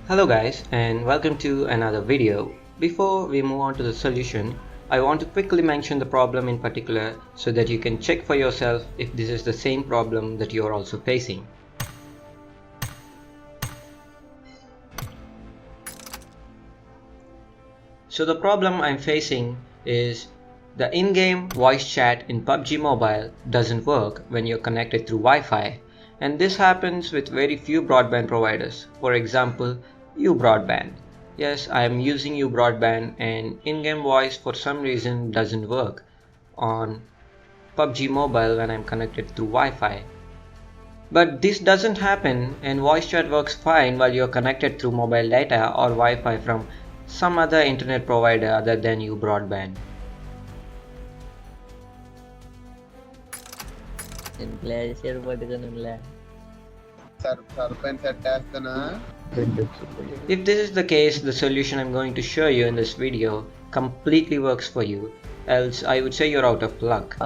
Hello guys, and welcome to another video. Before we move on to the solution, I want to quickly mention the problem in particular so that you can check for yourself if this is the same problem that you are also facing. So the problem I'm facing is the in-game voice chat in PUBG Mobile doesn't work when you're connected through Wi-Fi, and this happens with very few broadband providers. For example, YouBroadband. Yes, I am using YouBroadband, and in-game voice for some reason doesn't work on PUBG Mobile when I'm connected through Wi-Fi. But this doesn't happen, and voice chat works fine while you're connected through mobile data or Wi-Fi from some other internet provider other than YouBroadband. If this is the case, the solution I'm going to show you in this video completely works for you, else I would say you're out of luck.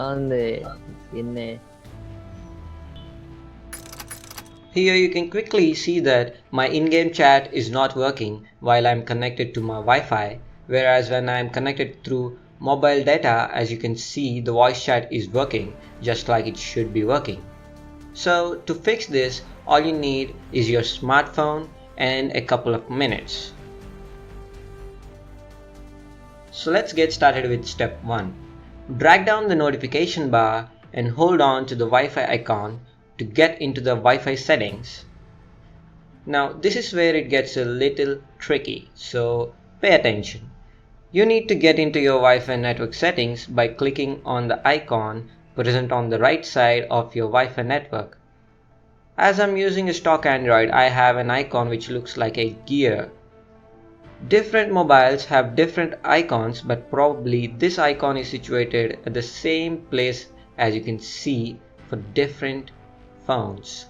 Here you can quickly see that my in-game chat is not working while I'm connected to my Wi-Fi, whereas when I'm connected through mobile data, as you can see, the voice chat is working just like it should be working. So to fix this, all you need is your smartphone and a couple of minutes. So let's get started with step 1. Drag down the notification bar and hold on to the Wi-Fi icon to get into the Wi-Fi settings. Now this is where it gets a little tricky, so pay attention. You need to get into your Wi-Fi network settings by clicking on the icon present on the right side of your Wi-Fi network. As I'm using a stock Android, I have an icon which looks like a gear. Different mobiles have different icons, but probably this icon is situated at the same place as you can see for different phones.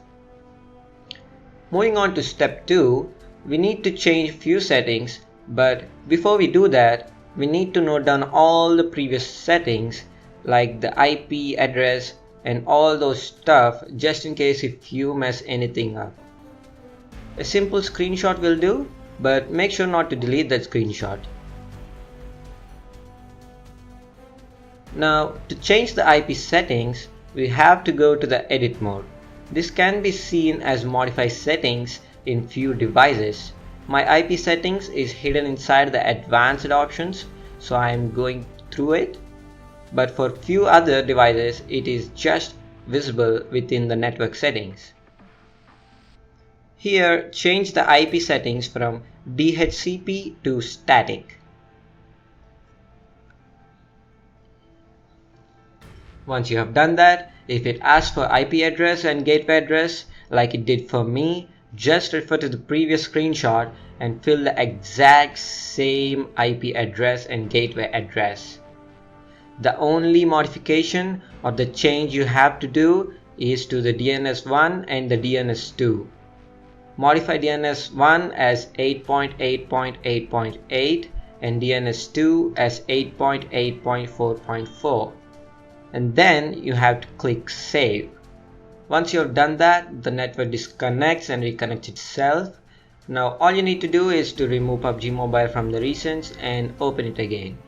Moving on to step 2, we need to change few settings, but before we do that, we need to note down all the previous settings like the IP address and all those stuff, just in case if you mess anything up. A simple screenshot will do, but make sure not to delete that screenshot. Now to change the IP settings, we have to go to the edit mode. This can be seen as modify settings in few devices. My IP settings is hidden inside the advanced options, so I am going through it. But for few other devices, it is just visible within the network settings. Here, change the IP settings from DHCP to static. Once you have done that, if it asks for IP address and gateway address like it did for me, just refer to the previous screenshot and fill the exact same IP address and gateway address. The only modification or the change you have to do is to the DNS1 and the DNS2. Modify DNS1 as 8.8.8.8 and DNS2 as 8.8.4.4. And then you have to click save. Once you have done that, the network disconnects and reconnects itself. Now all you need to do is to remove PUBG Mobile from the recents and open it again.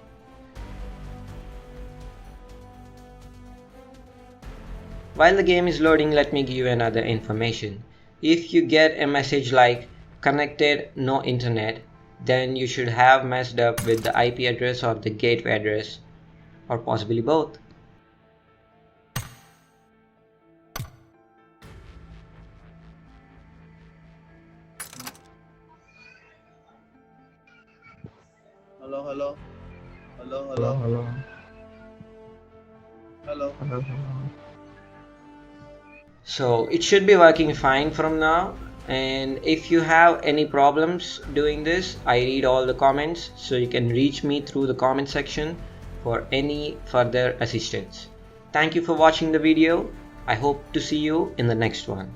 While the game is loading, let me give you another information. If you get a message like connected no internet, then you should have messed up with the IP address or the gateway address, or possibly both. Hello. So it should be working fine from now, and if you have any problems doing this, I read all the comments, so you can reach me through the comment section for any further assistance. Thank you for watching the video. I hope to see you in the next one.